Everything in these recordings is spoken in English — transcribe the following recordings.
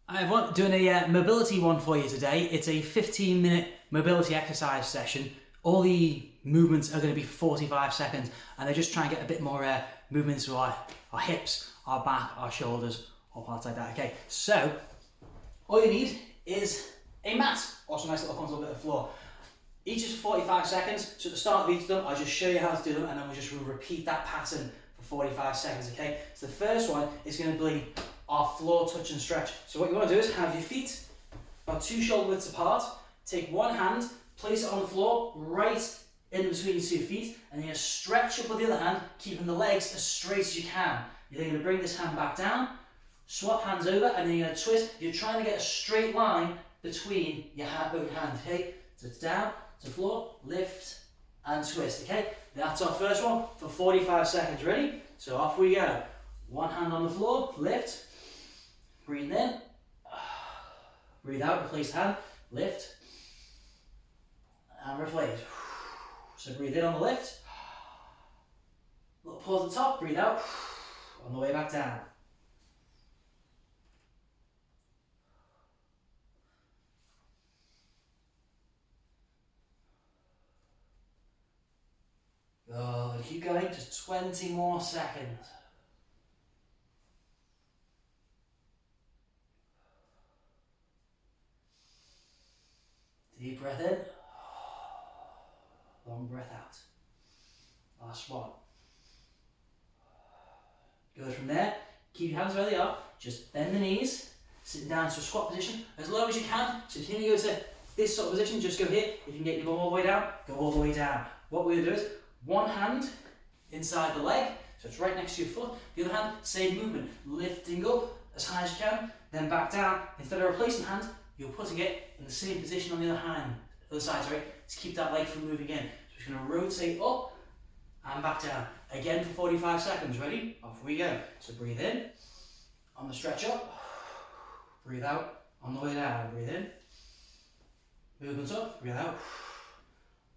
I'm doing a mobility one for you today. It's a 15-minute mobility exercise session. All the movements are going to be for 45 seconds, and they're just trying to get a bit more movement to our hips, our back, our shoulders, all parts like that. Okay, so all you need is a mat or some nice little comfortable bit of floor. Each is 45 seconds, so at the start of each of them, I'll just show you how to do them, and then we'll just repeat that pattern for 45 seconds, okay? So the first one is going to be our floor touch and stretch. So what you want to do is have your feet about 2 shoulder widths apart, take one hand, place it on the floor, right in between your 2 feet, and then you stretch up with the other hand, keeping the legs as straight as you can. You're then going to bring this hand back down, swap hands over, and then you're going to twist. You're trying to get a straight line between your both hands, okay? So it's down to the floor, lift, and twist, okay? That's our first one for 45 seconds. Ready? So off we go. One hand on the floor, lift, breathe in, breathe out, replace hand, lift, and replace. So breathe in on the lift, little pause at the top, breathe out, on the way back down. Good, keep going, just 20 more seconds. Deep breath in, long breath out. Last one. Good from there, keep your hands where they are, just bend the knees, sitting down to a squat position as low as you can. So if you need to go to this sort of position, just go here. If you can get your bum all the way down, go all the way down. What we're going to do is one hand inside the leg, so it's right next to your foot. The other hand, same movement, lifting up as high as you can, then back down. Instead of replacing the hand, you're putting it in the same position on the other side, sorry, to keep that leg from moving in. So it's going to rotate up and back down. Again for 45 seconds. Ready? Off we go. So breathe in on the stretch up, breathe out on the way down. Breathe in, movement up, breathe out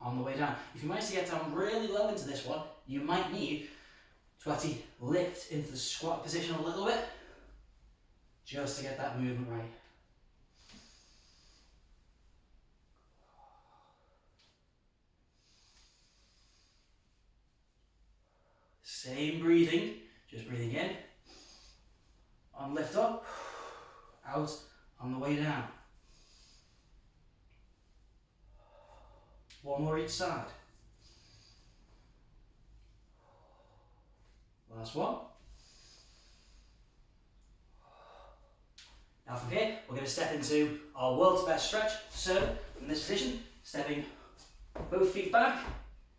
on the way down. If you manage to get down really low into this one, you might need to actually lift into the squat position a little bit just to get that movement right. Same breathing, just breathing in, on lift up, out on the way down. One more each side. Last one. Now from here, we're going to step into our world's best stretch. So, from this position, stepping both feet back,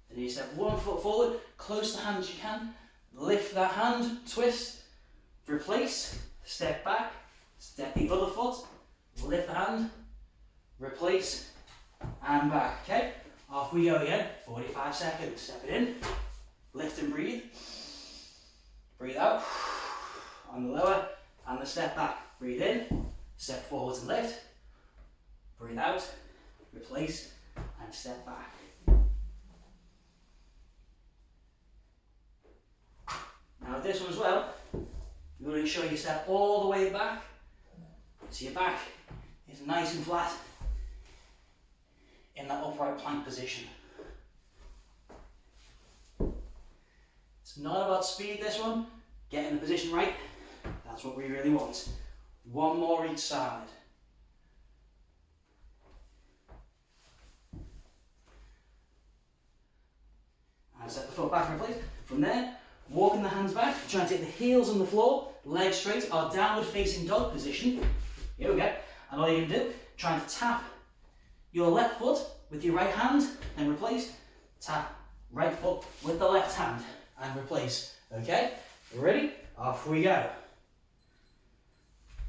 then you step one foot forward, close the hand as you can, lift that hand, twist, replace, step back, step the other foot, lift the hand, replace, and back, okay? Off we go again, 45 seconds. Step it in, lift and breathe, breathe out, on the lower, and the step back. Breathe in, step forwards and lift, breathe out, replace, and step back. Now with this one as well, you're going to show you step all the way back, so your back is nice and flat in that upright plank position. It's not about speed, this one. Getting the position right, that's what we really want. One more each side. And set the foot back in place. From there, walking the hands back, trying to take the heels on the floor, legs straight, our downward facing dog position. Here we go. And all you can do, trying to tap your left foot with your right hand, and replace, tap right foot with the left hand, and replace. Okay? Ready? Off we go.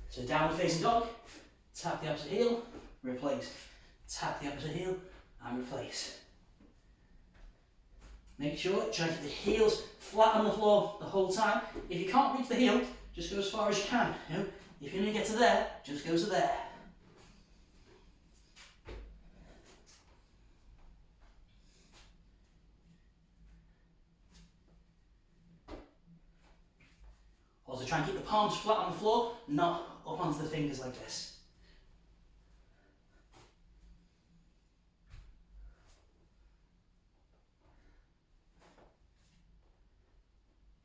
So downward facing dog, tap the opposite heel, replace. Tap the opposite heel, and replace. Make sure, try to keep the heels flat on the floor the whole time. If you can't reach the heel, just go as far as you can. You know? If you only get to there, just go to there. Also try and keep the palms flat on the floor, not up onto the fingers like this.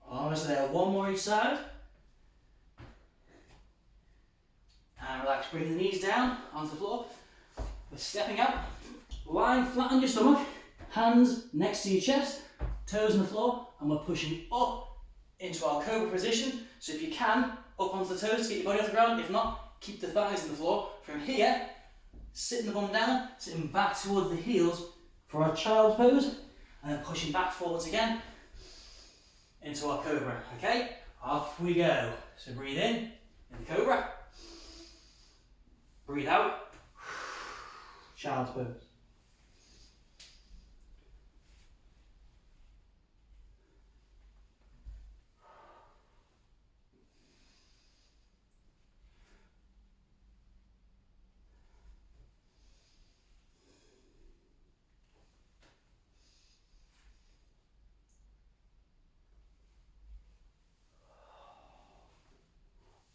Almost there, one more each side. And relax, bring the knees down onto the floor. We're stepping up, lying flat on your stomach, hands next to your chest, toes on the floor, and we're pushing up into our cobra position. So if you can, up onto the toes to get your body off the ground. If not, keep the thighs on the floor. From here, sitting the bum down, sitting back towards the heels for our child's pose, and then pushing back forwards again into our cobra. Okay, off we go. So breathe in the cobra. Breathe out, child's pose.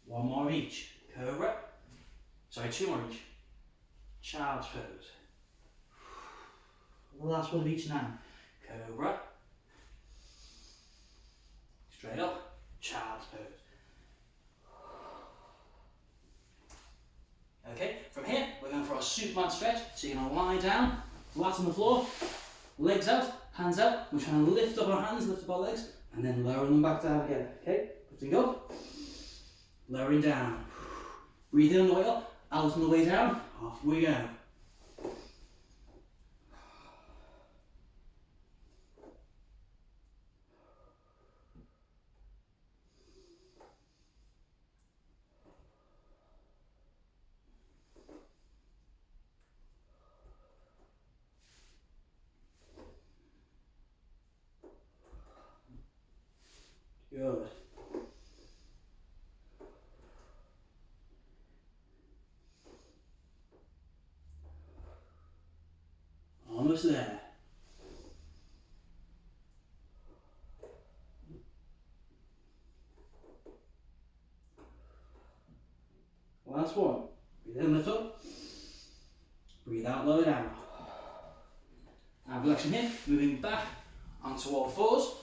One more each. Cobra. Sorry, two more each. Child's pose. The last one of each now. Cobra. Straight up. Child's pose. Okay, from here, we're going for our Superman stretch. So you're going to lie down, flat on the floor, legs out, hands out. We're trying to lift up our hands, lift up our legs, and then lowering them back down again. Okay, lifting up, lowering down. Breathe in on the way up, out on the way down. Off we go. Good. Almost there. Last one. Breathe in, lift up. Breathe out, lower down. And relax from here, moving back onto all fours.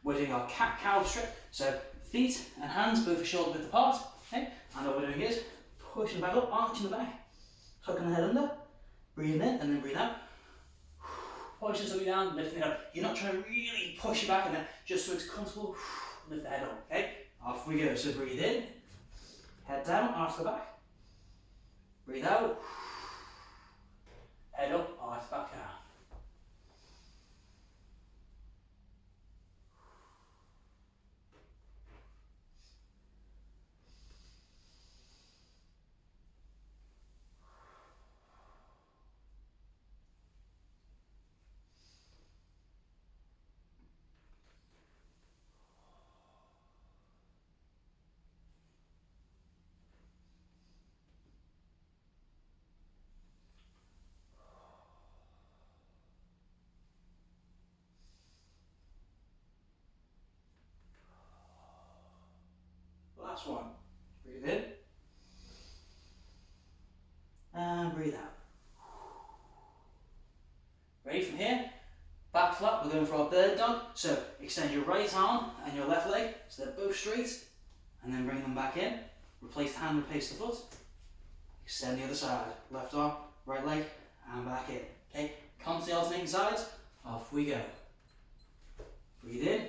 We're doing our cat-cow stretch. So feet and hands both are shoulder width apart. Okay? And what we're doing is pushing the back up, arching the back, tucking the head under, breathing in and then breathe out. Pushing something down, lifting it up. You're not trying to really push it back and then just so it's comfortable, lift the head up. Okay? Off we go. So breathe in, head down, arch the back. Breathe out, head up, arch back down. Last one. Breathe in. And breathe out. Ready from here? Back flat, we're going for our bird dog. So extend your right arm and your left leg so they're both straight. And then bring them back in. Replace the hand, replace the foot. Extend the other side. Left arm, right leg, and back in. Okay? Constantly alternating sides. Off we go. Breathe in.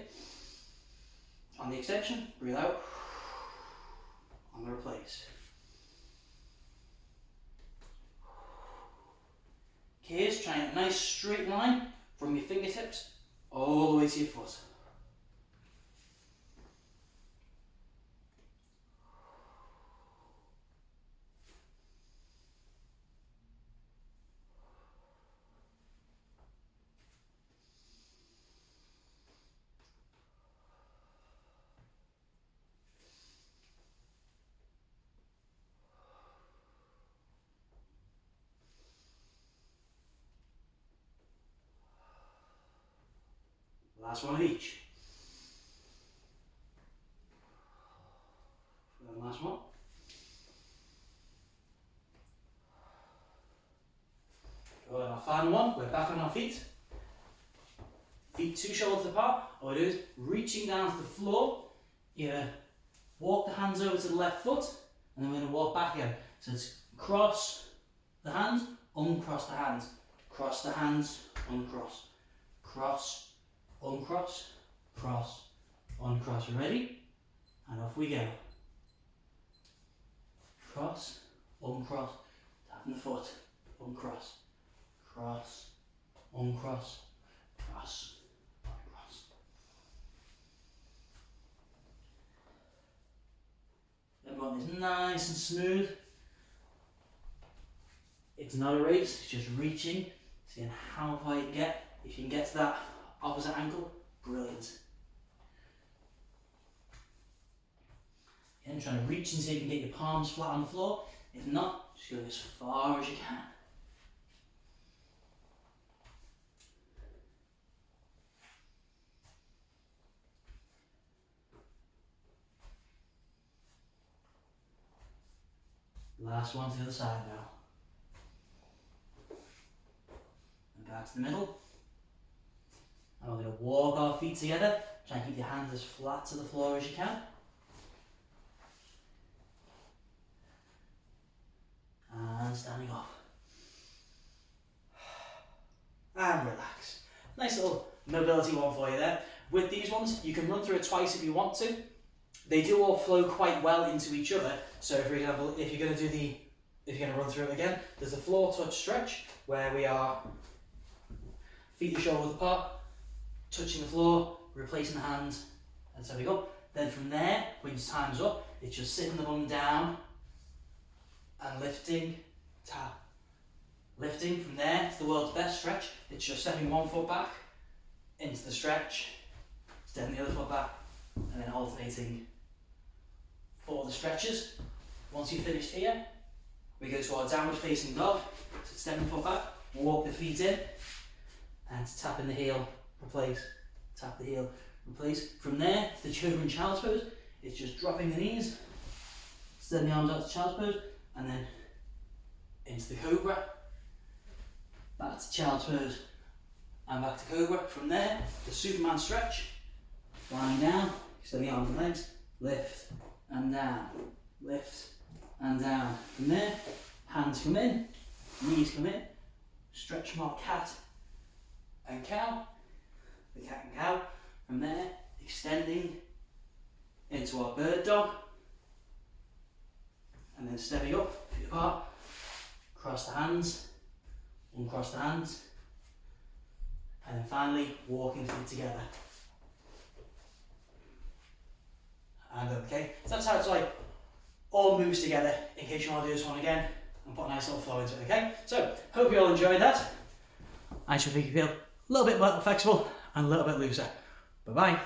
On the extension, breathe out. On the replace. Here's trying a nice straight line from your fingertips all the way to your foot. Last one of each. And last one. and one, we're back on our feet. Feet 2 shoulders apart. All we do is reaching down to the floor. You're going to walk the hands over to the left foot, and then we're going to walk back again. So it's cross the hands, uncross the hands, cross the hands, uncross, cross, uncross, cross, uncross. Ready? And off we go. Cross, uncross, tapping the foot, uncross, cross, uncross, cross, uncross. Everyone is nice and smooth. It's not a race, it's just reaching, seeing how far you can get. If you can get to that opposite ankle, brilliant. Again, trying to reach until you can get your palms flat on the floor. If not, just go as far as you can. Last one to the other side now. And back to the middle. And we're going to walk our feet together. Try and keep your hands as flat to the floor as you can. And standing off. And relax. Nice little mobility one for you there. With these ones, you can run through it twice if you want to. They do all flow quite well into each other. So for example, if you're going to run through it again, there's a floor touch stretch where we are feet to shoulders apart, touching the floor, replacing the hands, and so we go. Then from there, when your time's up, it's just sitting the bum down and lifting, tap. Lifting from there, it's the world's best stretch. It's just stepping one foot back into the stretch, stepping the other foot back, and then alternating for the stretches. Once you've finished here, we go to our downward facing dog. So stepping the foot back, walk the feet in, and tapping the heel, replace, tap the heel, replace. From there, the Chovan child's pose. It's just dropping the knees, extend the arms out to child's pose, and then into the cobra, back to child's pose, and back to cobra. From there, the Superman stretch, lying down, extend the arms and legs, lift and down, lift and down. From there, hands come in, knees come in, stretch mark cat and cow, the cat and cow. From there, extending into our bird dog, and then stepping up, feet apart, cross the hands, uncross the hands, and then finally walking the feet together. And okay, so that's how it's like all moves together in case you want to do this one again and put a nice little flow into it, okay? So, hope you all enjoyed that. I should think you feel a little bit more flexible and a little bit looser. Bye bye.